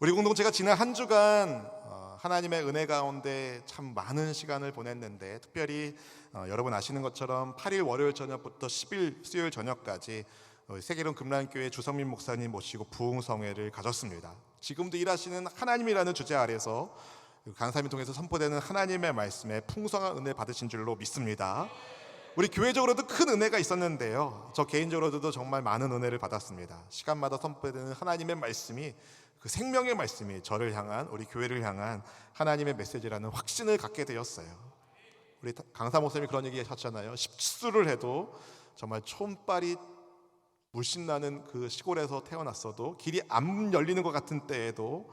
우리 공동체가 지난 한 주간 하나님의 은혜 가운데 참 많은 시간을 보냈는데, 특별히 여러분 아시는 것처럼 8일 월요일 저녁부터 10일 수요일 저녁까지 세계론 금란교회 주성민 목사님 모시고 부흥성회를 가졌습니다. 지금도 일하시는 하나님이라는 주제 아래서 강사님을 통해서 선포되는 하나님의 말씀에 풍성한 은혜 받으신 줄로 믿습니다. 우리 교회적으로도 큰 은혜가 있었는데요, 저 개인적으로도 정말 많은 은혜를 받았습니다. 시간마다 선포되는 하나님의 말씀이, 그 생명의 말씀이 저를 향한, 우리 교회를 향한 하나님의 메시지라는 확신을 갖게 되었어요. 우리 강사 목사님이 그런 얘기 하셨잖아요. 십수를 해도 정말 촌발이 물씬 나는 그 시골에서 태어났어도, 길이 안 열리는 것 같은 때에도,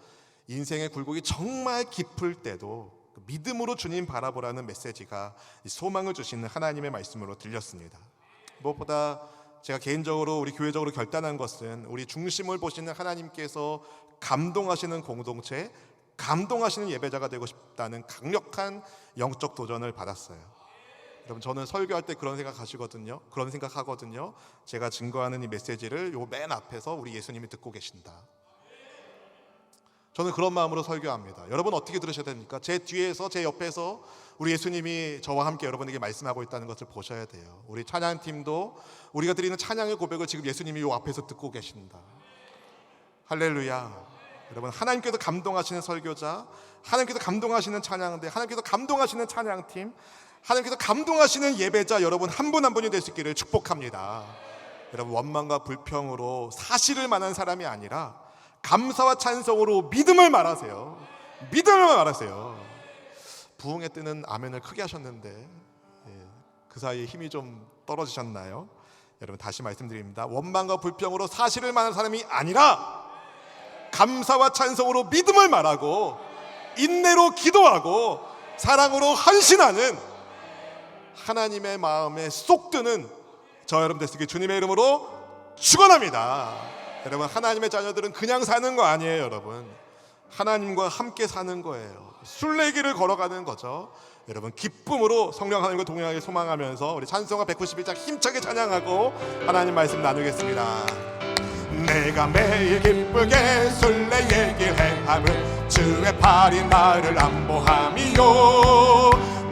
인생의 굴곡이 정말 깊을 때도 믿음으로 주님 바라보라는 메시지가 소망을 주시는 하나님의 말씀으로 들렸습니다. 무엇보다 제가 개인적으로 우리 교회적으로 결단한 것은, 우리 중심을 보시는 하나님께서 감동하시는 공동체, 감동하시는 예배자가 되고 싶다는 강력한 영적 도전을 받았어요. 여러분, 저는 설교할 때 그런 생각하거든요. 제가 증거하는 이 메시지를 요 맨 앞에서 우리 예수님이 듣고 계신다. 저는 그런 마음으로 설교합니다. 여러분 어떻게 들으셔야 됩니까? 제 뒤에서, 제 옆에서 우리 예수님이 저와 함께 여러분에게 말씀하고 있다는 것을 보셔야 돼요. 우리 찬양팀도 우리가 드리는 찬양의 고백을 지금 예수님이 요 앞에서 듣고 계신다. 할렐루야. 여러분, 하나님께서 감동하시는 설교자, 하나님께서 감동하시는 찬양대, 하나님께서 감동하시는 찬양팀, 하나님께서 감동하시는 예배자 여러분 한 분 한 분이 될 수 있기를 축복합니다. 여러분, 원망과 불평으로 사실을 말하는 사람이 아니라 감사와 찬송으로 믿음을 말하세요. 믿음을 말하세요. 부흥에 뜨는 아멘을 크게 하셨는데 그 사이에 힘이 좀 떨어지셨나요? 여러분, 다시 말씀드립니다. 원망과 불평으로 사실을 말하는 사람이 아니라 감사와 찬송으로 믿음을 말하고, 인내로 기도하고, 사랑으로 헌신하는, 하나님의 마음에 쏙 드는 저 여러분 되시길 주님의 이름으로 축원합니다. 여러분, 하나님의 자녀들은 그냥 사는 거 아니에요. 여러분, 하나님과 함께 사는 거예요. 순례길을 걸어가는 거죠. 여러분, 기쁨으로 성령 하나님과 동행하길 소망하면서 우리 찬송가 191장 힘차게 찬양하고 하나님 말씀 나누겠습니다. 내가 매일 기쁘게 순례의 행함은 주의 팔이 나를 안보함이요,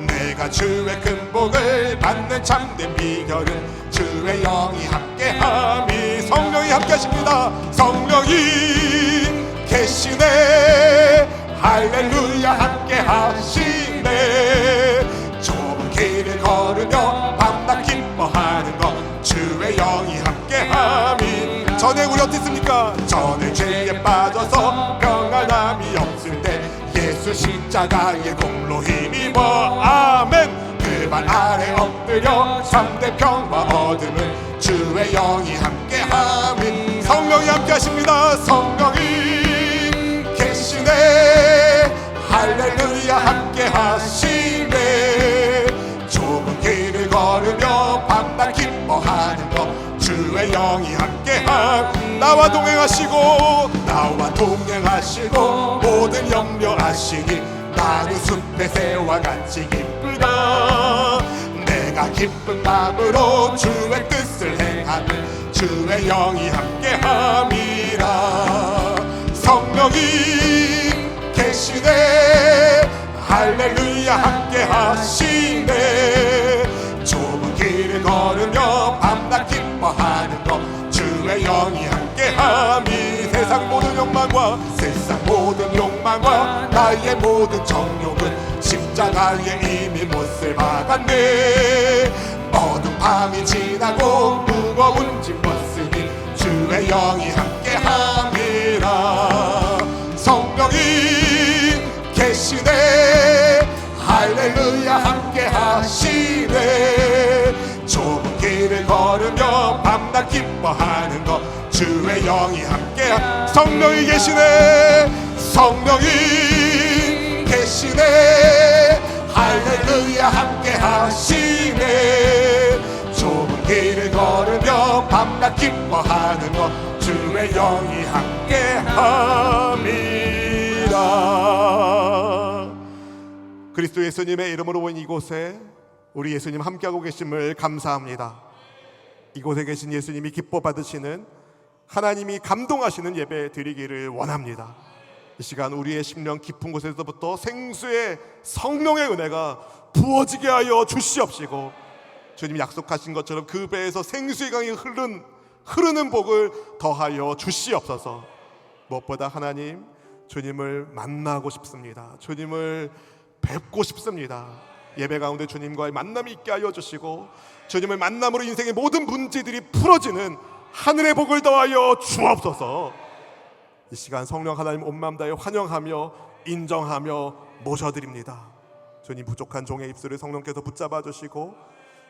내가 주의 큰 복을 받는 참된 비결은 주의 영이 함께함이. 성령이 함께하십니다. 성령이 계시네. 할렐루야. 함께하시네. 좁은 길을 걸으며 밤낮 기뻐하는 것 주의 영이 함께함이. 전에 우리 어땠습니까? 전에 죄에 빠져서 평안함이 없을 때 예수 십자가의 공로 힘입어. 아멘. 그 발 아래 엎드려 참된 평화 얻음은 주의 영이 함께함이. 성령이 함께하십니다. 성령이 계시네. 할렐루야. 함께하시네. 좁은 길을 걸으며 밤낮 기뻐하는 것 주의 영이 함께함. 나와 동행하시고 모든 염려하시니 나는 숲의 새와 같이 기쁘다. 내가 기쁜 마음으로 주의 뜻을 행하는 주의 영이 함께함이라. 성령이 계시네. 할렐루야. 함께하시네. 좁은 길을 걸으며 밤낮 기뻐하는 것 주의 영이 함께함이. 세상 모든 욕망과 나의 모든 정욕은 십자가에 이미 못을 박았네. 어두운 밤이 지나고 무거운 짐 벗으니 주의 영이 함께함이라. 성령이 계시네. 할렐루야. 함께하시네. 좁은 길을 걸으며 밤낮 기뻐하는 것 주의 영이 함께하. 성령이 계시네. 성령이 계시네. 할렐루야. 함께하시네. 좁은 길을 걸으며 밤낮 기뻐하는 것 주의 영이 함께함이라. 그리스도 예수님의 이름으로 온 이곳에 우리 예수님 함께하고 계심을 감사합니다. 이곳에 계신 예수님이 기뻐 받으시는, 하나님이 감동하시는 예배 드리기를 원합니다. 이 시간 우리의 심령 깊은 곳에서부터 생수의 성령의 은혜가 부어지게 하여 주시옵시고, 주님 약속하신 것처럼 그 배에서 생수의 강이 흐르는 복을 더하여 주시옵소서. 무엇보다 하나님, 주님을 만나고 싶습니다. 주님을 뵙고 싶습니다. 예배 가운데 주님과의 만남이 있게 하여 주시고, 주님을 만남으로 인생의 모든 문제들이 풀어지는 하늘의 복을 더하여 주옵소서. 이 시간 성령 하나님 온 마음 다해 환영하며 인정하며 모셔드립니다. 주님, 부족한 종의 입술을 성령께서 붙잡아 주시고,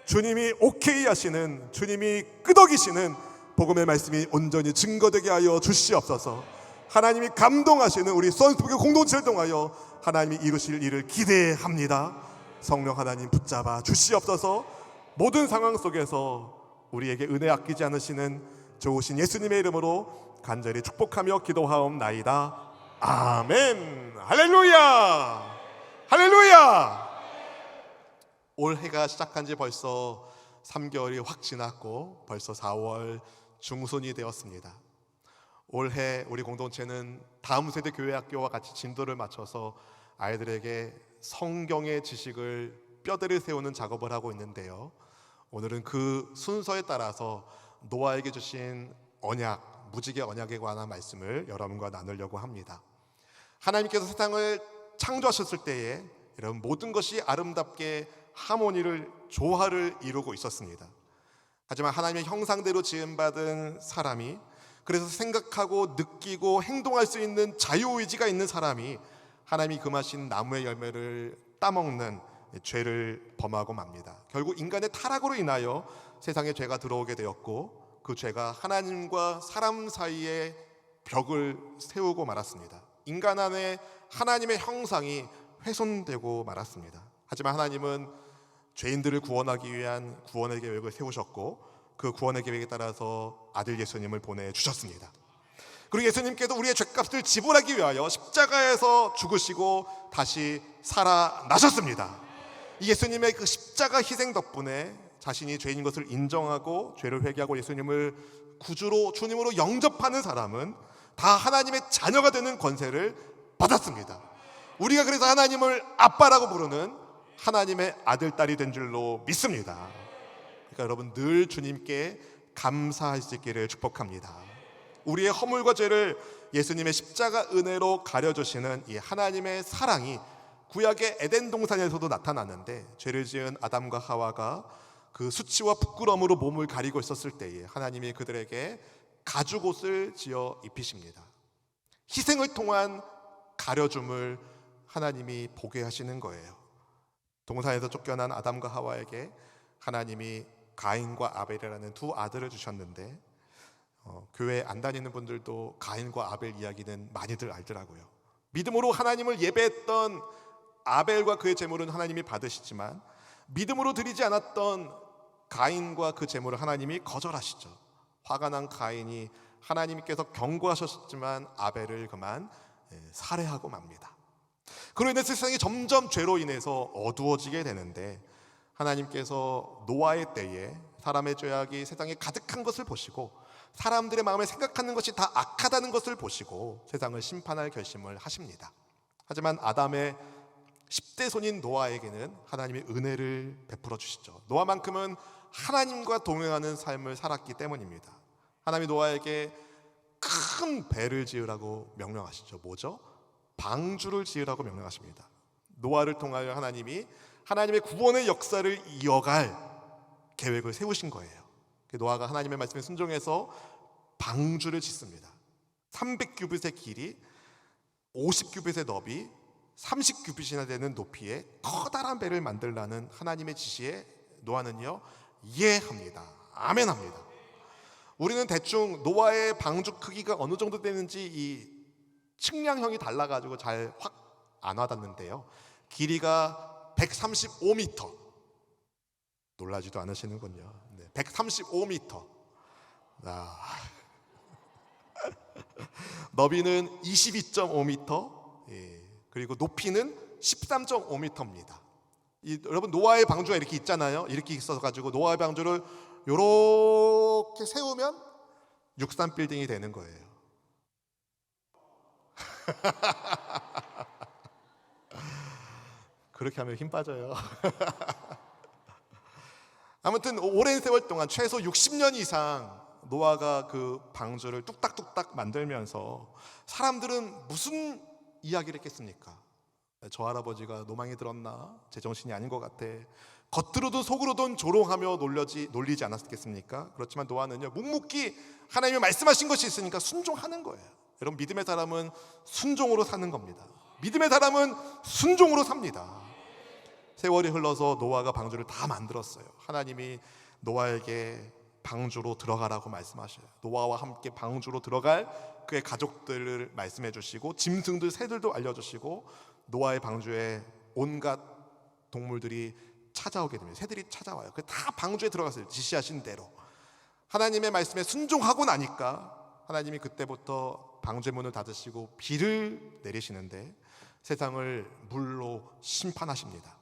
주님이 오케이 하시는, 주님이 끄덕이시는 복음의 말씀이 온전히 증거되게 하여 주시옵소서. 하나님이 감동하시는 우리 선스부교 공동체를 통하여 하나님이 이루실 일을 기대합니다. 성령 하나님 붙잡아 주시옵소서. 모든 상황 속에서 우리에게 은혜 아끼지 않으시는 좋으신 예수님의 이름으로 간절히 축복하며 기도하옵나이다. 아멘. 할렐루야. 할렐루야. 올해가 시작한 지 벌써 3개월이 확 지났고 벌써 4월 중순이 되었습니다. 올해 우리 공동체는 다음 세대 교회학교와 같이 진도를 맞춰서 아이들에게 성경의 지식을 뼈대를 세우는 작업을 하고 있는데요, 오늘은 그 순서에 따라서 노아에게 주신 언약, 무지개 언약에 관한 말씀을 여러분과 나누려고 합니다. 하나님께서 세상을 창조하셨을 때에 여러분, 모든 것이 아름답게 하모니를, 조화를 이루고 있었습니다. 하지만 하나님의 형상대로 지음받은 사람이, 그래서 생각하고 느끼고 행동할 수 있는 자유의지가 있는 사람이 하나님이 금하신 나무의 열매를 따먹는 죄를 범하고 맙니다. 결국 인간의 타락으로 인하여 세상에 죄가 들어오게 되었고, 그 죄가 하나님과 사람 사이에 벽을 세우고 말았습니다. 인간 안에 하나님의 형상이 훼손되고 말았습니다. 하지만 하나님은 죄인들을 구원하기 위한 구원의 계획을 세우셨고, 그 구원의 계획에 따라서 아들 예수님을 보내주셨습니다. 그리고 예수님께서 우리의 죄값을 지불하기 위하여 십자가에서 죽으시고 다시 살아나셨습니다. 이 예수님의 그 십자가 희생 덕분에 자신이 죄인인 것을 인정하고 죄를 회개하고 예수님을 구주로, 주님으로 영접하는 사람은 다 하나님의 자녀가 되는 권세를 받았습니다. 우리가 그래서 하나님을 아빠라고 부르는 하나님의 아들, 딸이 된 줄로 믿습니다. 그러니까 여러분, 늘 주님께 감사할 수 있기를 축복합니다. 우리의 허물과 죄를 예수님의 십자가 은혜로 가려주시는 이 하나님의 사랑이 구약의 에덴 동산에서도 나타났는데, 죄를 지은 아담과 하와가 그 수치와 부끄러움으로 몸을 가리고 있었을 때에 하나님이 그들에게 가죽옷을 지어 입히십니다. 희생을 통한 가려줌을 하나님이 보게 하시는 거예요. 동산에서 쫓겨난 아담과 하와에게 하나님이 가인과 아벨이라는 두 아들을 주셨는데, 교회 안 다니는 분들도 가인과 아벨 이야기는 많이들 알더라고요. 믿음으로 하나님을 예배했던 아벨과 그의 제물은 하나님이 받으시지만, 믿음으로 드리지 않았던 가인과 그 제물을 하나님이 거절하시죠. 화가 난 가인이 하나님께서 경고하셨지만 아벨을 그만 살해하고 맙니다. 그로 인해 세상이 점점 죄로 인해서 어두워지게 되는데, 하나님께서 노아의 때에 사람의 죄악이 세상에 가득한 것을 보시고, 사람들의 마음에 생각하는 것이 다 악하다는 것을 보시고 세상을 심판할 결심을 하십니다. 하지만 아담의 10대 손인 노아에게는 하나님의 은혜를 베풀어 주시죠. 노아만큼은 하나님과 동행하는 삶을 살았기 때문입니다. 하나님이 노아에게 큰 배를 지으라고 명령하시죠. 뭐죠? 방주를 지으라고 명령하십니다. 노아를 통하여 하나님이 하나님의 구원의 역사를 이어갈 계획을 세우신 거예요. 노아가 하나님의 말씀에 순종해서 방주를 짓습니다. 300규빗의 길이, 50규빗의 너비, 30규빗이나 되는 높이의 커다란 배를 만들라는 하나님의 지시에 노아는요, 이해합니다. 아멘합니다. 우리는 대충 노아의 방주 크기가 어느 정도 되는지 이 측량형이 달라가지고 잘 확 안 와닿는데요, 길이가 135m. 놀라지도 않으시는군요. 135m. 너비는 22.5m, 그리고 높이는 13.5m입니다. 여러분, 노아의 방주가 이렇게 있잖아요. 이렇게 있어가지고 노아의 방주를 이렇게 세우면 63빌딩이 되는 거예요. 그렇게 하면 힘 빠져요. 아무튼 오랜 세월 동안 최소 60년 이상 노아가 그 방주를 뚝딱뚝딱 만들면서 사람들은 무슨 이야기를 했겠습니까? 저 할아버지가 노망이 들었나? 제정신이 아닌 것 같아. 겉으로도 속으로도 조롱하며 놀리지 않았겠습니까? 그렇지만 노아는요, 묵묵히 하나님이 말씀하신 것이 있으니까 순종하는 거예요. 여러분, 믿음의 사람은 순종으로 사는 겁니다. 믿음의 사람은 순종으로 삽니다. 세월이 흘러서 노아가 방주를 다 만들었어요. 하나님이 노아에게 방주로 들어가라고 말씀하셔요. 노아와 함께 방주로 들어갈 그의 가족들을 말씀해 주시고 짐승들 새들도 알려주시고 노아의 방주에 온갖 동물들이 찾아오게 됩니다. 새들이 찾아와요. 다 방주에 들어갔어요. 지시하신 대로. 하나님의 말씀에 순종하고 나니까 하나님이 그때부터 방주의 문을 닫으시고 비를 내리시는데 세상을 물로 심판하십니다.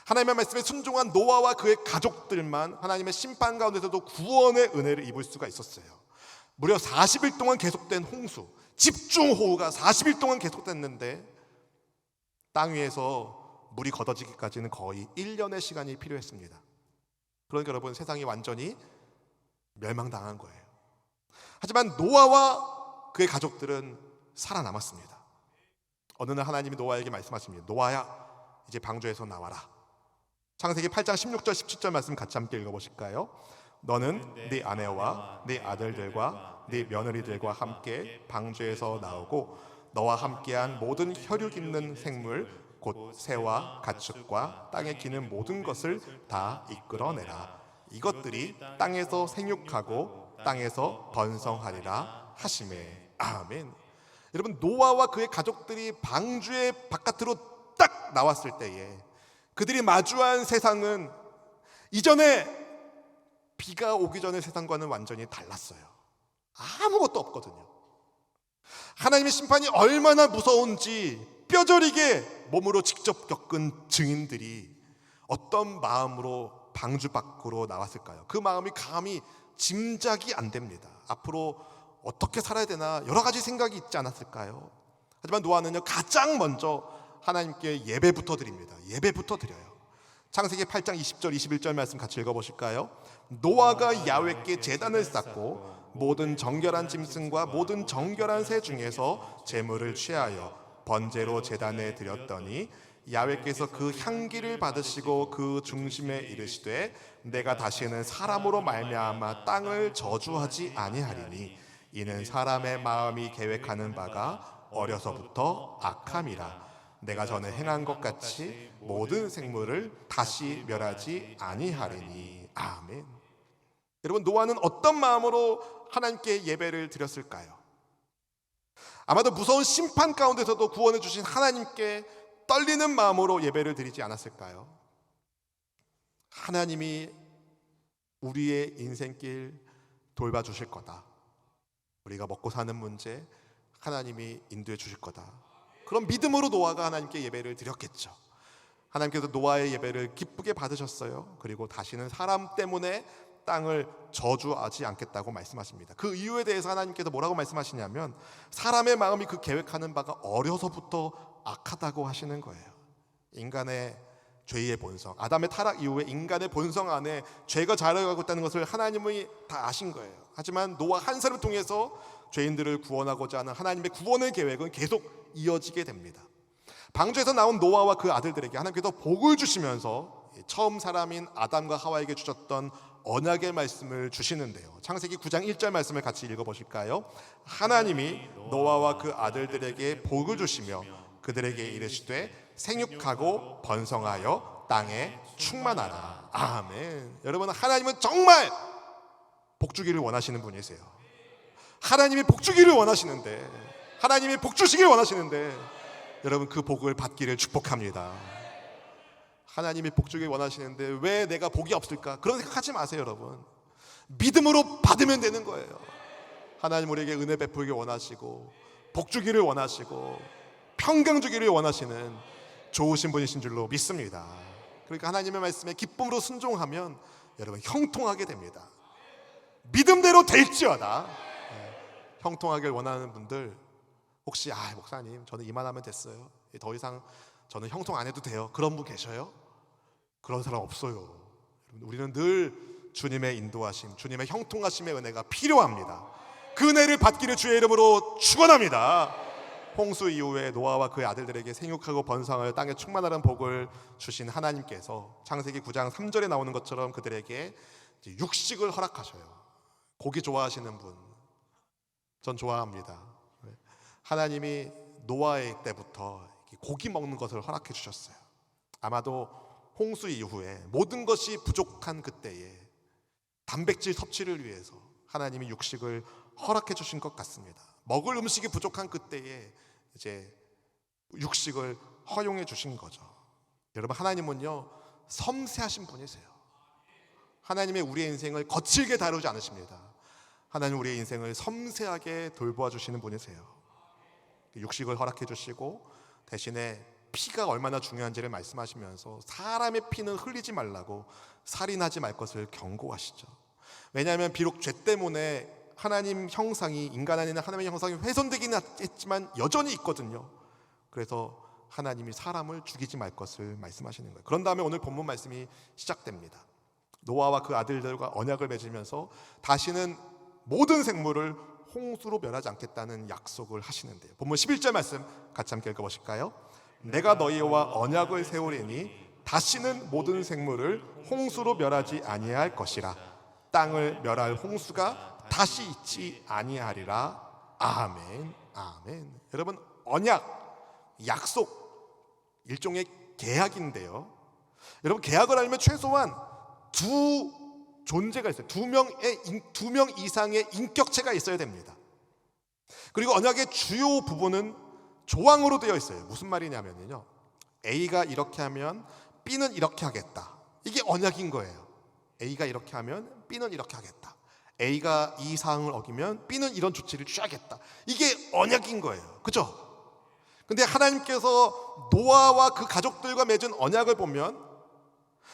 하나님의 말씀에 순종한 노아와 그의 가족들만 하나님의 심판 가운데서도 구원의 은혜를 입을 수가 있었어요. 무려 40일 동안 계속된 홍수, 집중호우가 40일 동안 계속됐는데 땅 위에서 물이 걷어지기까지는 거의 1년의 시간이 필요했습니다. 그러니까 여러분, 세상이 완전히 멸망당한 거예요. 하지만 노아와 그의 가족들은 살아남았습니다. 어느 날 하나님이 노아에게 말씀하십니다. 노아야, 이제 방주에서 나와라. 창세기 8장 16절 17절 말씀 같이 함께 읽어보실까요? 너는 네 아내와 네 아들들과 네 며느리들과 함께 방주에서 나오고 너와 함께한 모든 혈육 있는 생물 곧 새와 가축과 땅에 기는 모든 것을 다 이끌어내라. 이것들이 땅에서 생육하고 땅에서 번성하리라 하시매. 아멘. 여러분, 노아와 그의 가족들이 방주의 바깥으로 딱 나왔을 때에 그들이 마주한 세상은 이전에 비가 오기 전의 세상과는 완전히 달랐어요. 아무것도 없거든요. 하나님의 심판이 얼마나 무서운지 뼈저리게 몸으로 직접 겪은 증인들이 어떤 마음으로 방주 밖으로 나왔을까요? 그 마음이 감히 짐작이 안 됩니다. 앞으로 어떻게 살아야 되나 여러 가지 생각이 있지 않았을까요? 하지만 노아는요, 가장 먼저 하나님께 예배부터 드립니다. 예배부터 드려요. 창세기 8장 20절 21절 말씀 같이 읽어보실까요? 노아가 야훼께 제단을 쌓고 모든 정결한 짐승과 모든 정결한 새 중에서 제물을 취하여 번제로 제단에 드렸더니 야훼께서 그 향기를 받으시고 그 중심에 이르시되 내가 다시는 사람으로 말미암아 땅을 저주하지 아니하리니 이는 사람의 마음이 계획하는 바가 어려서부터 악함이라. 내가 전에 행한 것 같이 모든 생물을 다시 멸하지 아니하리니. 아멘. 여러분, 노아는 어떤 마음으로 하나님께 예배를 드렸을까요? 아마도 무서운 심판 가운데서도 구원해 주신 하나님께 떨리는 마음으로 예배를 드리지 않았을까요? 하나님이 우리의 인생길 돌봐주실 거다. 우리가 먹고 사는 문제 하나님이 인도해 주실 거다. 그런 믿음으로 노아가 하나님께 예배를 드렸겠죠. 하나님께서 노아의 예배를 기쁘게 받으셨어요. 그리고 다시는 사람 때문에 땅을 저주하지 않겠다고 말씀하십니다. 그 이유에 대해서 하나님께서 뭐라고 말씀하시냐면 사람의 마음이 그 계획하는 바가 어려서부터 악하다고 하시는 거예요. 인간의 죄의 본성, 아담의 타락 이후에 인간의 본성 안에 죄가 자라가고 있다는 것을 하나님이 다 아신 거예요. 하지만 노아 한 사람을 통해서 죄인들을 구원하고자 하는 하나님의 구원의 계획은 계속 이어지게 됩니다. 방주에서 나온 노아와 그 아들들에게 하나님께서 복을 주시면서 처음 사람인 아담과 하와에게 주셨던 언약의 말씀을 주시는데요. 창세기 9장 1절 말씀을 같이 읽어보실까요? 하나님이 노아와 그 아들들에게 복을 주시며 그들에게 이르시되 생육하고 번성하여 땅에 충만하라. 아멘. 여러분, 하나님은 정말 복 주기를 원하시는 분이세요. 하나님이 복 주기를 원하시는데, 하나님이 복 주시길 원하시는데 여러분, 그 복을 받기를 축복합니다. 하나님이 복 주길 원하시는데 왜 내가 복이 없을까? 그런 생각하지 마세요. 여러분, 믿음으로 받으면 되는 거예요. 하나님 우리에게 은혜 베풀길 원하시고 복 주기를 원하시고 평강 주기를 원하시는 좋으신 분이신 줄로 믿습니다. 그러니까 하나님의 말씀에 기쁨으로 순종하면 여러분 형통하게 됩니다. 믿음대로 될지어다. 형통하길 원하는 분들 혹시 목사님 저는 이만하면 됐어요, 더 이상 저는 형통 안 해도 돼요, 그런 분 계셔요? 그런 사람 없어요. 우리는 늘 주님의 인도하심, 주님의 형통하심의 은혜가 필요합니다. 그 은혜를 받기를 주의 이름으로 축원합니다. 홍수 이후에 노아와 그의 아들들에게 생육하고 번성하여 땅에 충만하는 복을 주신 하나님께서 창세기 9장 3절에 나오는 것처럼 그들에게 육식을 허락하셔요. 고기 좋아하시는 분, 전 좋아합니다. 하나님이 노아의 때부터 고기 먹는 것을 허락해 주셨어요. 아마도 홍수 이후에 모든 것이 부족한 그때에 단백질 섭취를 위해서 하나님이 육식을 허락해 주신 것 같습니다. 먹을 음식이 부족한 그때에 이제 육식을 허용해 주신 거죠. 여러분, 하나님은요 섬세하신 분이세요. 하나님의 우리의 인생을 거칠게 다루지 않으십니다. 하나님 우리의 인생을 섬세하게 돌보아 주시는 분이세요. 육식을 허락해 주시고 대신에 피가 얼마나 중요한지를 말씀하시면서 사람의 피는 흘리지 말라고 살인하지 말 것을 경고하시죠. 왜냐하면 비록 죄 때문에 하나님 형상이, 인간 안에 있는 하나님의 형상이 훼손되기는 했지만 여전히 있거든요. 그래서 하나님이 사람을 죽이지 말 것을 말씀하시는 거예요. 그런 다음에 오늘 본문 말씀이 시작됩니다. 노아와 그 아들들과 언약을 맺으면서 다시는 모든 생물을 홍수로 멸하지 않겠다는 약속을 하시는데요. 본문 11절 말씀 같이 함께 읽어보실까요? 내가 너희와 언약을 세우리니 다시는 모든 생물을 홍수로 멸하지 아니할 것이라. 땅을 멸할 홍수가 다시 있지 아니하리라. 아멘, 아멘. 여러분, 언약, 약속, 일종의 계약인데요. 여러분, 계약을 하려면 최소한 두 존재가 있어요. 두 명 이상의 인격체가 있어야 됩니다. 그리고 언약의 주요 부분은 조항으로 되어 있어요. 무슨 말이냐면요, A가 이렇게 하면 B는 이렇게 하겠다. 이게 언약인 거예요. A가 이렇게 하면 B는 이렇게 하겠다. A가 이 사항을 어기면 B는 이런 조치를 취하겠다. 이게 언약인 거예요. 그죠? 근데 하나님께서 노아와 그 가족들과 맺은 언약을 보면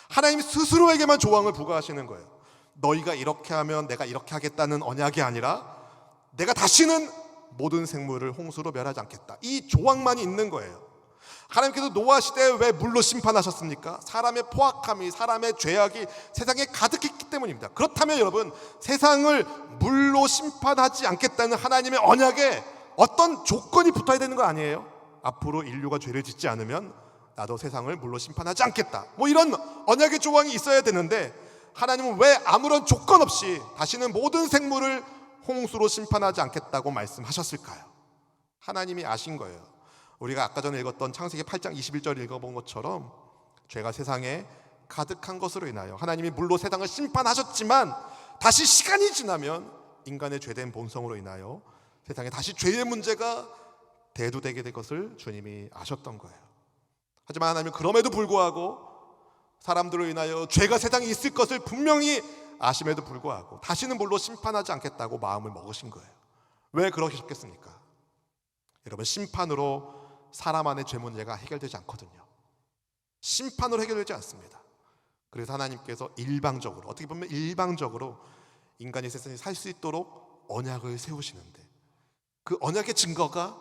하나님 스스로에게만 조항을 부과하시는 거예요. 너희가 이렇게 하면 내가 이렇게 하겠다는 언약이 아니라 내가 다시는 모든 생물을 홍수로 멸하지 않겠다. 이 조항만이 있는 거예요. 하나님께서 노아 시대에 왜 물로 심판하셨습니까? 사람의 포악함이, 사람의 죄악이 세상에 가득했기 때문입니다. 그렇다면 여러분, 세상을 물로 심판하지 않겠다는 하나님의 언약에 어떤 조건이 붙어야 되는 거 아니에요? 앞으로 인류가 죄를 짓지 않으면 나도 세상을 물로 심판하지 않겠다, 뭐 이런 언약의 조항이 있어야 되는데 하나님은 왜 아무런 조건 없이 다시는 모든 생물을 홍수로 심판하지 않겠다고 말씀하셨을까요? 하나님이 아신 거예요. 우리가 아까 전에 읽었던 창세기 8장 21절 읽어본 것처럼 죄가 세상에 가득한 것으로 인하여 하나님이 물로 세상을 심판하셨지만 다시 시간이 지나면 인간의 죄된 본성으로 인하여 세상에 다시 죄의 문제가 대두되게 될 것을 주님이 아셨던 거예요. 하지만 하나님은 그럼에도 불구하고 사람들로 인하여 죄가 세상에 있을 것을 분명히 아심에도 불구하고 다시는 물로 심판하지 않겠다고 마음을 먹으신 거예요. 왜 그러셨겠습니까? 여러분, 심판으로 사람 안의 죄 문제가 해결되지 않거든요. 심판으로 해결되지 않습니다. 그래서 하나님께서 일방적으로, 어떻게 보면 일방적으로 인간이 세상에 살 수 있도록 언약을 세우시는데 그 언약의 증거가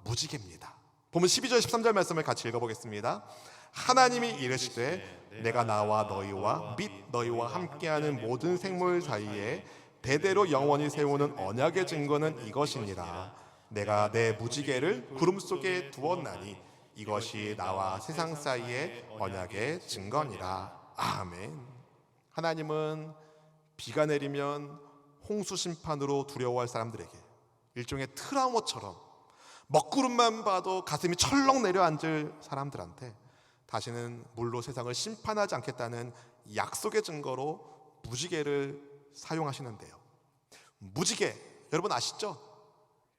무지개입니다. 보면 12절 13절 말씀을 같이 읽어보겠습니다. 하나님이 이르시되 내가 나와 너희와 및 너희와 함께하는 모든 생물 사이에 대대로 영원히 세우는 언약의 증거는 이것이니라. 내가 내 무지개를 구름 속에 두었나니 이것이 나와 세상 사이의 언약의 증거니라. 아멘. 하나님은 비가 내리면 홍수 심판으로 두려워할 사람들에게 일종의 트라우마처럼 먹구름만 봐도 가슴이 철렁 내려앉을 사람들한테 다시는 물로 세상을 심판하지 않겠다는 약속의 증거로 무지개를 사용하시는데요. 무지개, 여러분 아시죠?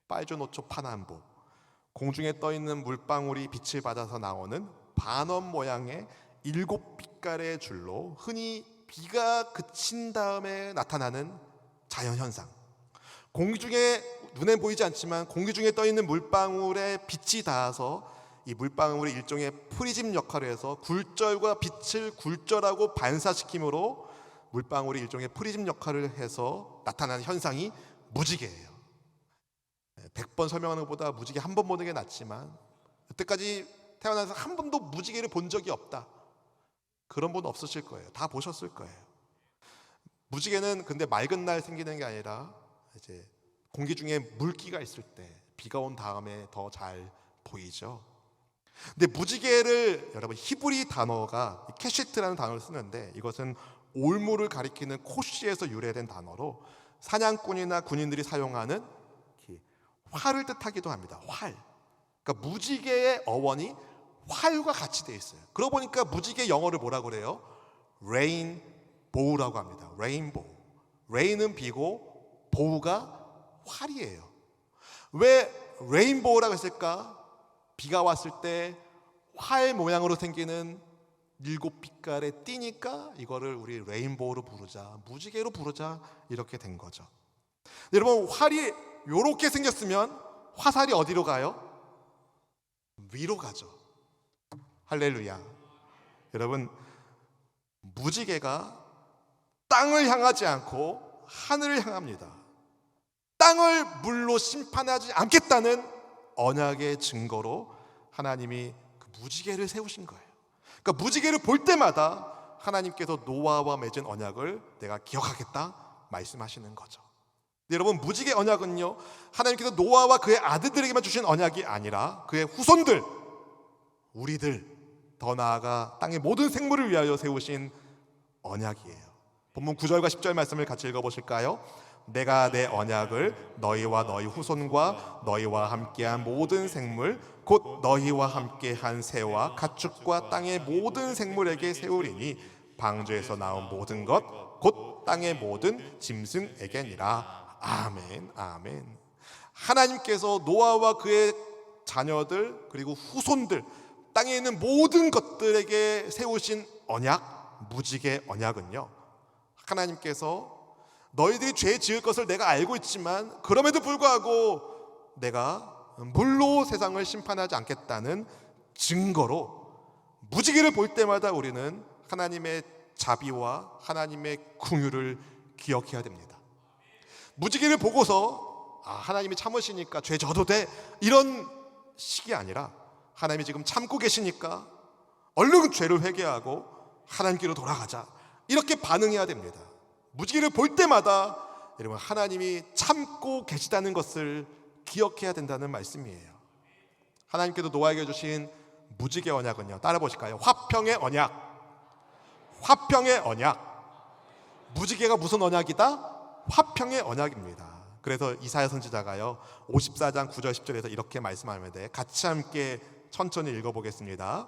빨주노초 파남보, 공중에 떠있는 물방울이 빛을 받아서 나오는 반원 모양의 7빛깔의 줄로 흔히 비가 그친 다음에 나타나는 자연현상. 공기 중에 눈에 보이지 않지만 공기 중에 떠있는 물방울에 빛이 닿아서 이 물방울이 일종의 프리즘 역할을 해서 굴절과 빛을 굴절하고 반사시킴으로 물방울이 일종의 프리즘 역할을 해서 나타나는 현상이 무지개예요. 100번 설명하는 것보다 무지개 한 번 보는 게 낫지만 여태까지 태어나서 한 번도 무지개를 본 적이 없다, 그런 분 없으실 거예요. 다 보셨을 거예요. 무지개는 근데 맑은 날 생기는 게 아니라 이제 공기 중에 물기가 있을 때, 비가 온 다음에 더 잘 보이죠. 근데 무지개를 여러분 히브리 단어가 캐시트라는 단어를 쓰는데, 이것은 올무를 가리키는 코시에서 유래된 단어로 사냥꾼이나 군인들이 사용하는 활을 뜻하기도 합니다. 활. 그러니까 무지개의 어원이 활과 같이 되어 있어요. 그러고 보니까 무지개 영어를 뭐라고 그래요? 레인보우라고 합니다. 레인보우. 레인은 비고 보우가 활이에요. 왜 레인보우라고 했을까? 비가 왔을 때 활 모양으로 생기는 7빛깔의 띠니까 이거를 우리 레인보우로 부르자, 무지개로 부르자, 이렇게 된 거죠. 여러분, 활이 이렇게 생겼으면 화살이 어디로 가요? 위로 가죠. 할렐루야. 여러분, 무지개가 땅을 향하지 않고 하늘을 향합니다. 땅을 물로 심판하지 않겠다는 언약의 증거로 하나님이 그 무지개를 세우신 거예요. 그러니까 무지개를 볼 때마다 하나님께서 노아와 맺은 언약을 내가 기억하겠다 말씀하시는 거죠. 여러분, 무지개 언약은요, 하나님께서 노아와 그의 아들들에게만 주신 언약이 아니라 그의 후손들, 우리들, 더 나아가 땅의 모든 생물을 위하여 세우신 언약이에요. 본문 9절과 10절 말씀을 같이 읽어보실까요? 내가 내 언약을 너희와 너희 후손과 너희와 함께한 모든 생물 곧 너희와 함께한 새와 가축과 땅의 모든 생물에게 세우리니 방주에서 나온 모든 것 곧 땅의 모든 짐승에게니라. 아멘, 아멘. 하나님께서 노아와 그의 자녀들 그리고 후손들, 땅에 있는 모든 것들에게 세우신 언약, 무지개 언약은요, 하나님께서 너희들이 죄 지을 것을 내가 알고 있지만 그럼에도 불구하고 내가 물로 세상을 심판하지 않겠다는 증거로, 무지개를 볼 때마다 우리는 하나님의 자비와 하나님의 긍휼을 기억해야 됩니다. 무지개를 보고서 하나님이 참으시니까 죄 져도 돼, 이런 식이 아니라 하나님이 지금 참고 계시니까 얼른 죄를 회개하고 하나님께로 돌아가자, 이렇게 반응해야 됩니다. 무지개를 볼 때마다 여러분, 하나님이 참고 계시다는 것을 기억해야 된다는 말씀이에요. 하나님께서 노아에게 주신 무지개 언약은요, 따라 보실까요? 화평의 언약. 화평의 언약. 무지개가 무슨 언약이다? 화평의 언약입니다. 그래서 이사야 선지자가요 54장 9절 10절에서 이렇게 말씀하는데, 같이 함께 천천히 읽어보겠습니다.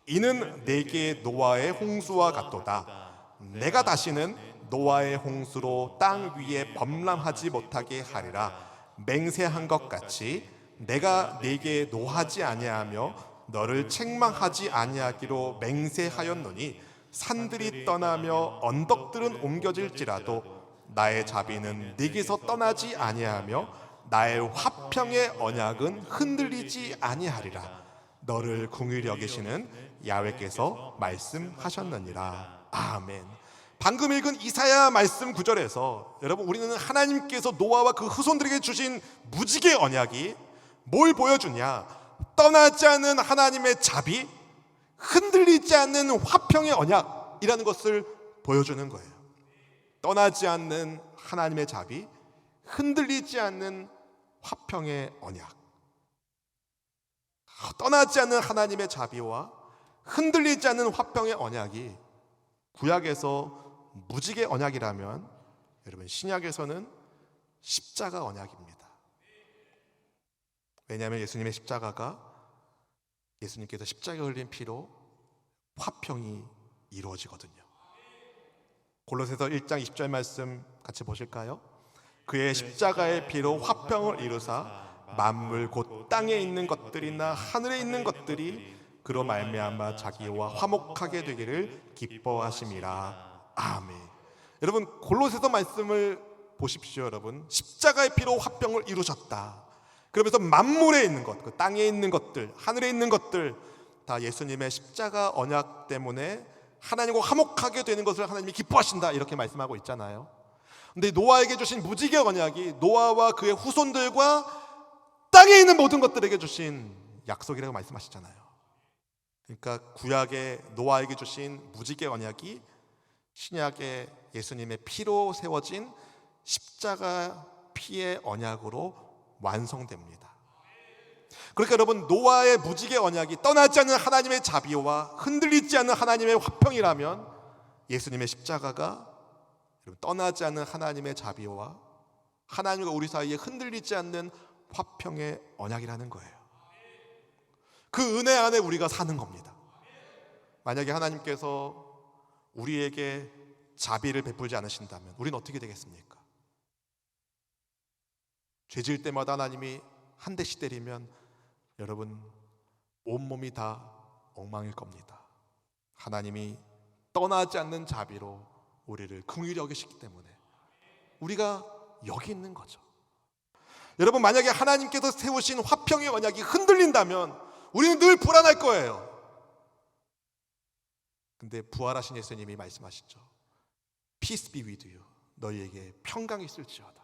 이는 내게 노아의 홍수와 같도다. 내가 다시는 노아의 홍수로 땅 위에 범람하지 못하게 하리라. 맹세한 것 같이 내가 네게 노하지 아니하며 너를 책망하지 아니하기로 맹세하였노니 산들이 떠나며 언덕들은 옮겨질지라도 나의 자비는 네게서 떠나지 아니하며 나의 화평의 언약은 흔들리지 아니하리라. 너를 긍휼히 여기시는 야훼께서 말씀하셨느니라. 아멘. 방금 읽은 이사야 말씀 9절에서 여러분, 우리는 하나님께서 노아와 그 후손들에게 주신 무지개 언약이 뭘 보여주냐? 떠나지 않는 하나님의 자비, 흔들리지 않는 화평의 언약이라는 것을 보여주는 거예요. 떠나지 않는 하나님의 자비, 흔들리지 않는 화평의 언약. 떠나지 않는 하나님의 자비와 흔들리지 않는 화평의 언약이 구약에서 무지개 언약이라면, 여러분, 신약에서는 십자가 언약입니다. 왜냐하면 예수님의 십자가가, 예수님께서 십자가에 흘린 피로 화평이 이루어지거든요. 골로새서 1장 20절 말씀 같이 보실까요? 그의 십자가의 피로 화평을 이루사 만물 곧 땅에 있는 것들이나 하늘에 있는 것들이 그로 말미암아 자기와 화목하게 되기를 기뻐하심이라. 아멘. 여러분, 골로새서 말씀을 보십시오. 여러분, 십자가의 피로 화평을 이루셨다. 그러면서 만물에 있는 것, 그 땅에 있는 것들, 하늘에 있는 것들 다 예수님의 십자가 언약 때문에 하나님과 화목하게 되는 것을 하나님이 기뻐하신다, 이렇게 말씀하고 있잖아요. 근데 노아에게 주신 무지개 언약이 노아와 그의 후손들과 땅에 있는 모든 것들에게 주신 약속이라고 말씀하시잖아요. 그러니까 구약의 노아에게 주신 무지개 언약이 신약의 예수님의 피로 세워진 십자가 피의 언약으로 완성됩니다. 그러니까 여러분, 노아의 무지개 언약이 떠나지 않는 하나님의 자비와 흔들리지 않는 하나님의 화평이라면 예수님의 십자가가 떠나지 않는 하나님의 자비와 하나님과 우리 사이에 흔들리지 않는 화평의 언약이라는 거예요. 그 은혜 안에 우리가 사는 겁니다. 만약에 하나님께서 우리에게 자비를 베풀지 않으신다면 우리는 어떻게 되겠습니까? 죄 지을 때마다 하나님이 한 대씩 때리면 여러분 온몸이 다 엉망일 겁니다. 하나님이 떠나지 않는 자비로 우리를 긍휼히 여기시기 때문에 우리가 여기 있는 거죠. 여러분, 만약에 하나님께서 세우신 화평의 언약이 흔들린다면 우리는 늘 불안할 거예요. 근데 부활하신 예수님이 말씀하시죠. Peace be with you. 너희에게 평강이 있을지어다.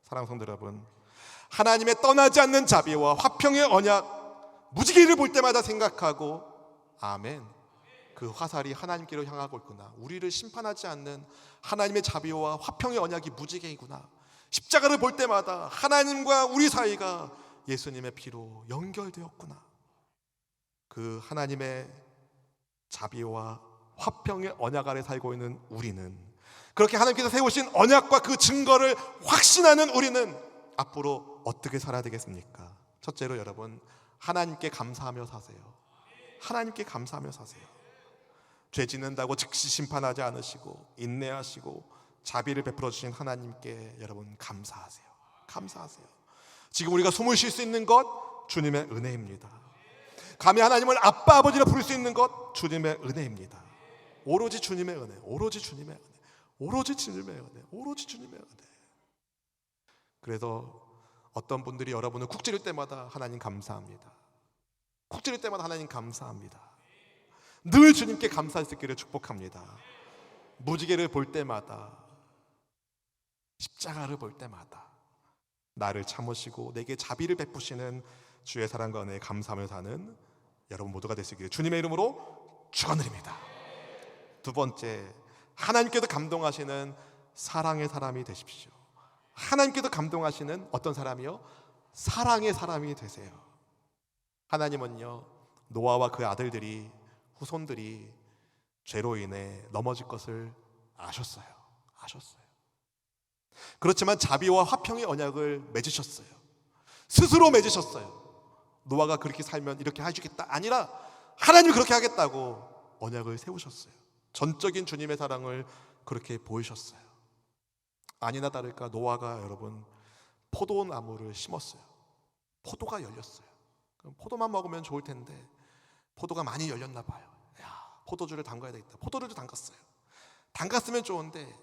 사랑하는 성도 여러분, 하나님의 떠나지 않는 자비와 화평의 언약, 무지개를 볼 때마다 생각하고 아멘, 그 화살이 하나님께로 향하고 있구나. 우리를 심판하지 않는 하나님의 자비와 화평의 언약이 무지개이구나. 십자가를 볼 때마다 하나님과 우리 사이가 예수님의 피로 연결되었구나. 그 하나님의 자비와 화평의 언약 아래 살고 있는 우리는, 그렇게 하나님께서 세우신 언약과 그 증거를 확신하는 우리는 앞으로 어떻게 살아야 되겠습니까? 첫째로 여러분, 하나님께 감사하며 사세요. 하나님께 감사하며 사세요. 죄 짓는다고 즉시 심판하지 않으시고 인내하시고 자비를 베풀어 주신 하나님께 여러분 감사하세요. 감사하세요. 지금 우리가 숨을 쉴 수 있는 것 주님의 은혜입니다. 감히 하나님을 아빠 아버지라 부를 수 있는 것 주님의 은혜입니다. 오로지 주님의 은혜, 오로지 주님의 은혜, 오로지 주님의 은혜, 오로지 주님의 은혜. 그래서 어떤 분들이 여러분을 쿡 찌를 때마다 하나님 감사합니다. 쿡 찌를 때마다 하나님 감사합니다. 늘 주님께 감사할 수 있기를 축복합니다. 무지개를 볼 때마다, 십자가를 볼 때마다 나를 참으시고 내게 자비를 베푸시는 주의 사랑과 은혜에 감사하며 사는 여러분 모두가 될 수 있기를 주님의 이름으로 축원드립니다. 두 번째, 하나님께도 감동하시는 사랑의 사람이 되십시오. 하나님께도 감동하시는 어떤 사람이요? 사랑의 사람이 되세요. 하나님은요, 노아와 그 아들들이, 후손들이 죄로 인해 넘어질 것을 아셨어요. 그렇지만 자비와 화평의 언약을 맺으셨어요. 스스로 맺으셨어요. 노아가 그렇게 살면 이렇게 해주겠다 아니라 하나님이 그렇게 하겠다고 언약을 세우셨어요. 전적인 주님의 사랑을 그렇게 보이셨어요. 아니나 다를까 노아가 여러분 포도나무를 심었어요. 포도가 열렸어요. 그럼 포도만 먹으면 좋을 텐데 포도가 많이 열렸나 봐요. 야, 포도주를 담가야 되겠다. 포도주를 담갔어요. 담갔으면 좋은데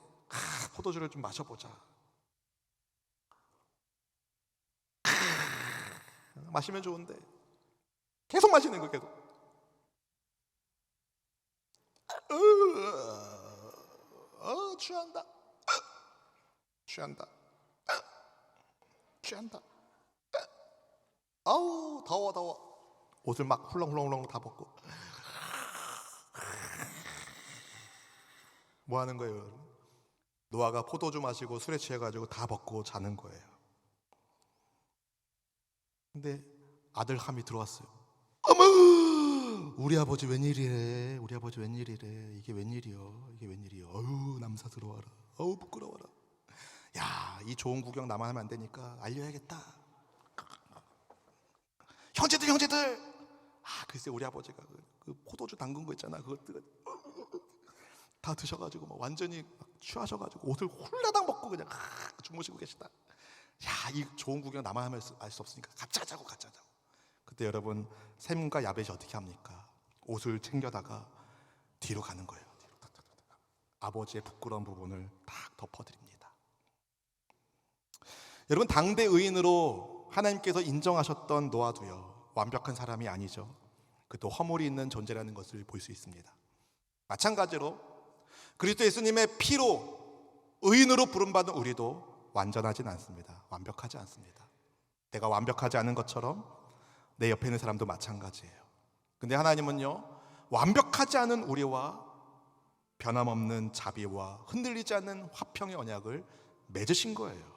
포도주를 좀 마셔보자. 마시면 좋은데 계속 마시는 거 계속. 취한다. 아우 더워. 옷을 막 훌렁훌렁 다 벗고 뭐 하는 거예요, 여러분? 노아가 포도주 마시고 술에 취해가지고 다 벗고 자는 거예요. 근데 아들 함이 들어왔어요. 어머, 우리 아버지 웬일이래? 우리 아버지 웬일이래? 이게 웬일이요? 이게 웬일이요? 어우 남사 들어와라. 어우 부끄러워라. 야, 이 좋은 구경 나만 하면 안 되니까 알려야겠다. 형제들. 글쎄 우리 아버지가 그 포도주 담근 거 있잖아. 그것들 다 드셔가지고 막 완전히 막 취하셔가지고 옷을 홀라당 벗고 그냥 주무시고 계시다. 야, 이 좋은 구경 나만 하면 알 수 없으니까 같이 하자고. 그때 여러분 샘과 야벳이 어떻게 합니까? 옷을 챙겨다가 뒤로 가는 거예요. 아버지의 부끄러운 부분을 딱 덮어드립니다. 여러분 당대 의인으로 하나님께서 인정하셨던 노아도요 완벽한 사람이 아니죠. 그도 허물이 있는 존재라는 것을 볼 수 있습니다. 마찬가지로 그리스도 예수님의 피로 의인으로 부름받은 우리도 완전하진 않습니다. 완벽하지 않습니다. 내가 완벽하지 않은 것처럼 내 옆에 있는 사람도 마찬가지예요. 근데 하나님은요, 완벽하지 않은 우리와 변함없는 자비와 흔들리지 않는 화평의 언약을 맺으신 거예요.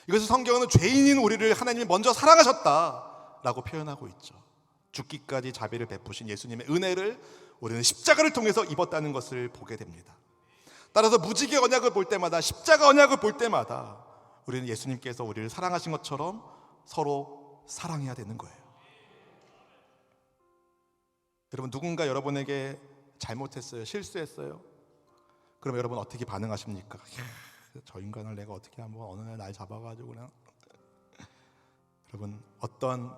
이것을 성경은 죄인인 우리를 하나님이 먼저 사랑하셨다라고 표현하고 있죠. 죽기까지 자비를 베푸신 예수님의 은혜를 우리는 십자가를 통해서 입었다는 것을 보게 됩니다. 따라서 무지개 언약을 볼 때마다, 십자가 언약을 볼 때마다 우리는 예수님께서 우리를 사랑하신 것처럼 서로 사랑해야 되는 거예요. 여러분, 누군가 여러분에게 잘못했어요, 실수했어요. 그럼 여러분 어떻게 반응하십니까? 저 인간을 내가 어떻게 한번 어느 날 잡아가지고 그냥. 여러분, 어떤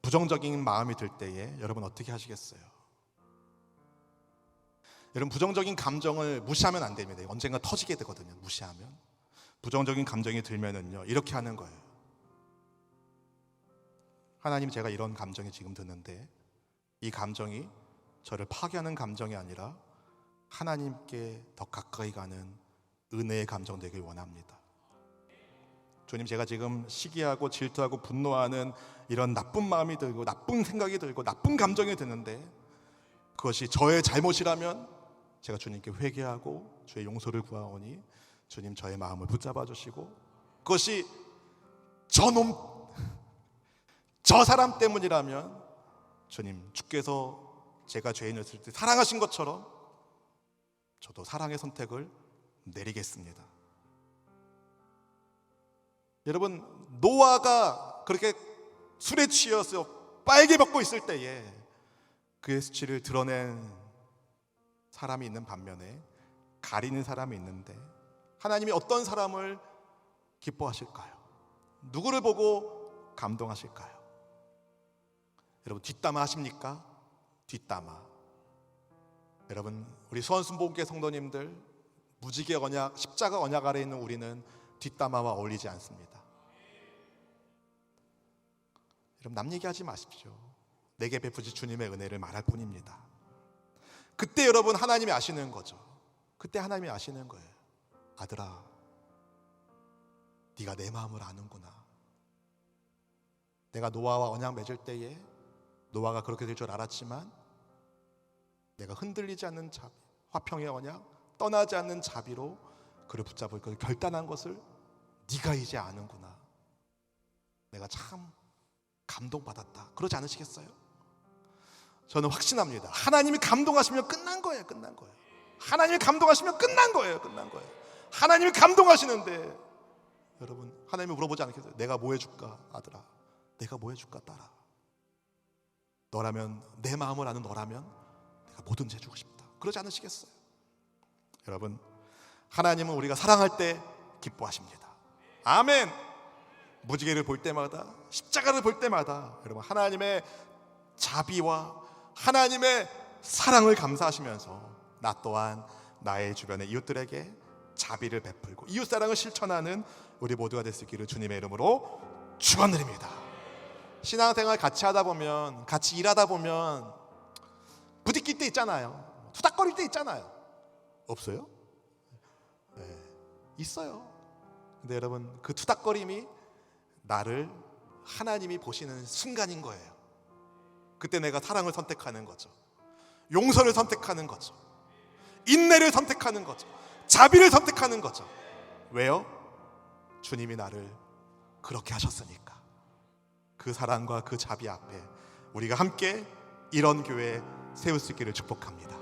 부정적인 마음이 들 때에 여러분 어떻게 하시겠어요? 여러분, 부정적인 감정을 무시하면 안 됩니다. 언젠가 터지게 되거든요. 무시하면. 부정적인 감정이 들면은요, 이렇게 하는 거예요. 하나님, 제가 이런 감정이 지금 드는데 이 감정이 저를 파괴하는 감정이 아니라 하나님께 더 가까이 가는 은혜의 감정 되길 원합니다. 주님, 제가 지금 시기하고 질투하고 분노하는 이런 나쁜 마음이 들고 나쁜 생각이 들고 나쁜 감정이 드는데 그것이 저의 잘못이라면 제가 주님께 회개하고 주의 용서를 구하오니 주님, 저의 마음을 붙잡아 주시고, 그것이 저 사람 때문이라면 주님, 주께서 제가 죄인이었을 때 사랑하신 것처럼 저도 사랑의 선택을 내리겠습니다. 여러분, 노아가 그렇게 술에 취해서 빨개 벗고 있을 때에 그의 수치를 드러낸 사람이 있는 반면에 가리는 사람이 있는데 하나님이 어떤 사람을 기뻐하실까요? 누구를 보고 감동하실까요? 여러분, 뒷담화 하십니까? 뒷담화. 여러분, 우리 수원순복음교회 성도님들, 무지개 언약, 십자가 언약 아래에 있는 우리는 뒷담화와 어울리지 않습니다. 여러분, 남 얘기하지 마십시오. 내게 베푸신 주님의 은혜를 말할 뿐입니다. 그때 여러분, 하나님이 아시는 거죠. 그때 하나님이 아시는 거예요. 아들아, 네가 내 마음을 아는구나. 내가 노아와 언약 맺을 때에 노아가 그렇게 될 줄 알았지만 내가 흔들리지 않는 자비, 화평의 언약, 떠나지 않는 자비로 그를 붙잡을 것을 결단한 것을 네가 이제 아는구나. 내가 참 감동받았다. 그러지 않으시겠어요? 저는 확신합니다. 하나님이 감동하시면 끝난 거예요. 끝난 거예요. 하나님이 감동하시면 끝난 거예요. 끝난 거예요. 하나님이 감동하시는데 여러분, 하나님이 물어보지 않겠어요? 내가 뭐 해줄까? 아들아, 내가 뭐 해줄까? 딸아, 너라면, 내 마음을 아는 너라면 내가 뭐든지 해주고 싶다. 그러지 않으시겠어요? 여러분, 하나님은 우리가 사랑할 때 기뻐하십니다. 아멘. 무지개를 볼 때마다, 십자가를 볼 때마다 여러분, 하나님의 자비와 하나님의 사랑을 감사하시면서 나 또한 나의 주변의 이웃들에게 자비를 베풀고 이웃사랑을 실천하는 우리 모두가 될 수 있기를 주님의 이름으로 축원드립니다. 신앙생활 같이 하다 보면, 같이 일하다 보면 부딪힐 때 있잖아요. 투닥거릴 때 있잖아요. 없어요? 네, 있어요. 근데 여러분, 그 투닥거림이 나를 하나님이 보시는 순간인 거예요. 그때 내가 사랑을 선택하는 거죠. 용서를 선택하는 거죠. 인내를 선택하는 거죠. 자비를 선택하는 거죠. 왜요? 주님이 나를 그렇게 하셨으니까. 그 사랑과 그 자비 앞에 우리가 함께 이런 교회 세울 수 있기를 축복합니다.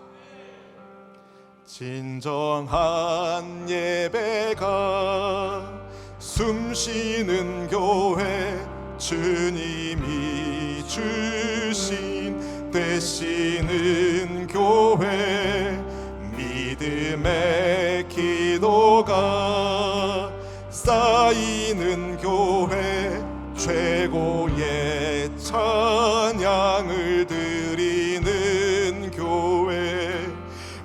진정한 예배가 숨쉬는 교회, 주님이 주신 되시는 교회, 믿음의 기도가 쌓이는 교회, 최고의 찬양을 드리는 교회,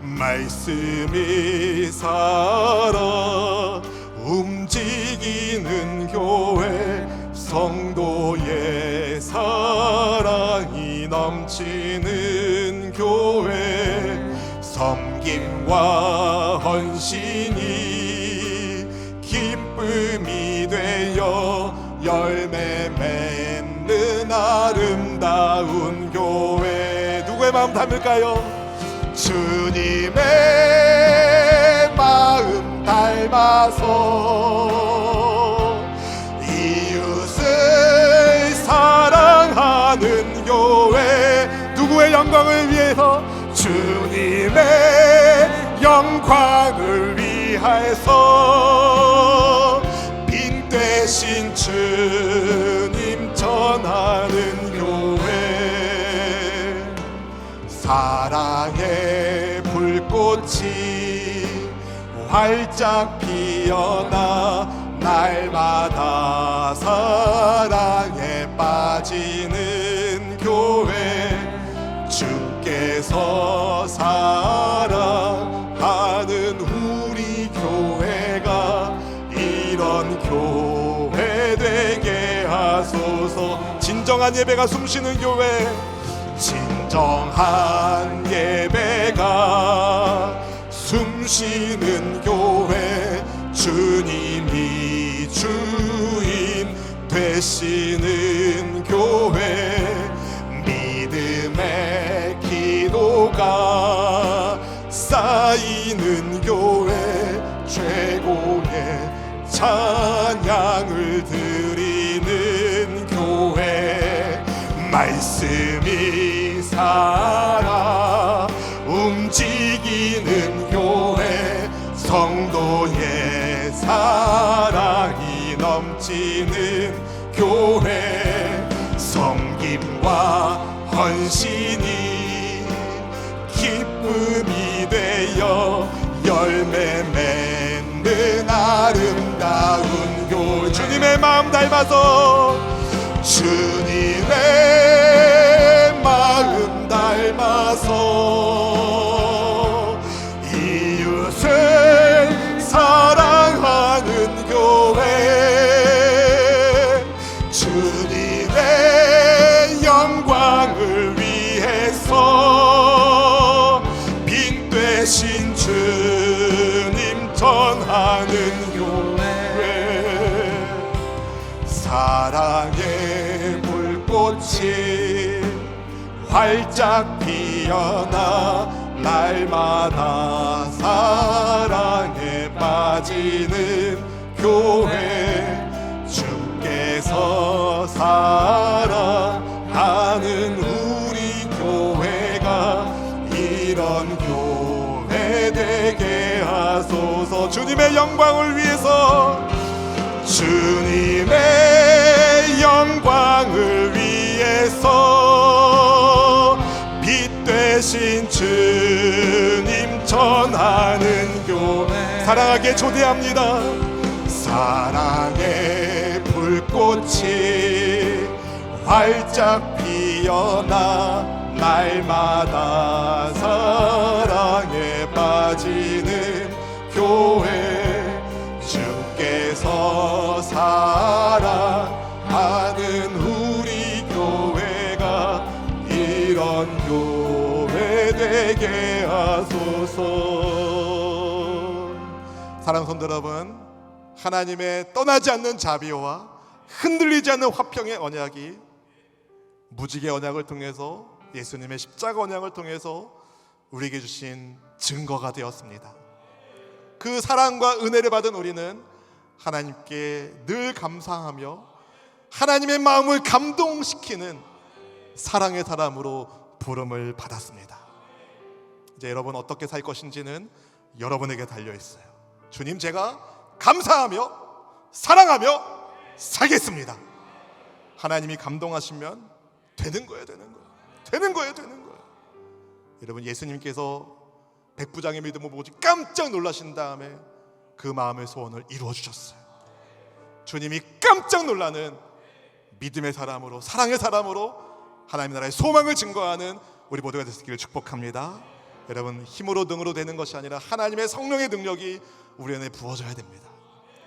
말씀이 살아 움직이는 교회, 성도의 사랑이 넘치는 교회, 섬김과 헌신이 기쁨이 되어 열매 아름다운 교회. 누구의 마음 닮을까요? 주님의 마음 닮아서 이웃을 사랑하는 교회. 누구의 영광을 위해서? 주님의 영광을 위하여서 빈 되신 주님 전하는 교회. 사랑의 불꽃이 활짝 피어나 날마다 사랑에 빠지는 교회. 주께서 사랑하는 우리 교회가 이런 교회 되게 하소서. 진정한 예배가 숨쉬는 교회, 진정한 예배가 숨쉬는 교회. 주님이 주인 되시는 교회. 믿음의 기도가 쌓이는 교회. 최고의 찬양을 드리는 교회. 말씀이 살아 움직이는 교회. 성도의 사랑이 넘치는 교회. 섬김과 헌신이 기쁨이 되어 열매 맺는 아름다운 교회. 주님의 마음 닮아서, 주님의 마음 닮아서 이웃을 사랑하는 교회. 주님의 영광을 위해서 빈 되신 주님 전하는 교회. 사랑의 불꽃이 활짝 피어나 날마다 사랑에 빠지는 교회. 주께서 사랑하는 우리 교회가 이런 교회 되게 하소서. 주님의 영광을 위해서, 주님의 영광을 위해서 빛 되신 주님 전하는 교회. 사랑하게 초대합니다. 사랑의 불꽃이 활짝 피어나 날마다 사랑에 빠지는 교회. 주께서 사랑하는 우리 교회가 이런 교회 되게 하소서. 사랑하는 성도 여러분, 하나님의 떠나지 않는 자비와 흔들리지 않는 화평의 언약이 무지개 언약을 통해서, 예수님의 십자가 언약을 통해서 우리에게 주신 증거가 되었습니다. 그 사랑과 은혜를 받은 우리는 하나님께 늘 감사하며 하나님의 마음을 감동시키는 사랑의 사람으로 부름을 받았습니다. 이제 여러분 어떻게 살 것인지는 여러분에게 달려있어요. 주님, 제가 감사하며 사랑하며 살겠습니다. 하나님이 감동하시면 되는 거예요. 여러분, 예수님께서 백부장의 믿음을 보고 깜짝 놀라신 다음에 그 마음의 소원을 이루어 주셨어요. 주님이 깜짝 놀라는 믿음의 사람으로, 사랑의 사람으로 하나님의 나라의 소망을 증거하는 우리 모두가 되시기를 축복합니다. 여러분, 힘으로 능으로 되는 것이 아니라 하나님의 성령의 능력이 우리 안에 부어져야 됩니다.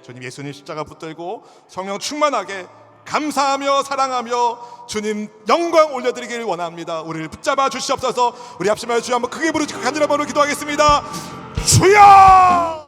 주님 예수님 십자가 붙들고 성령 충만하게 감사하며 사랑하며 주님 영광 올려드리기를 원합니다. 우리를 붙잡아 주시옵소서. 우리 합심하여 주여 한번 크게 부르짖고 간절한 마음으로 기도하겠습니다. 주여!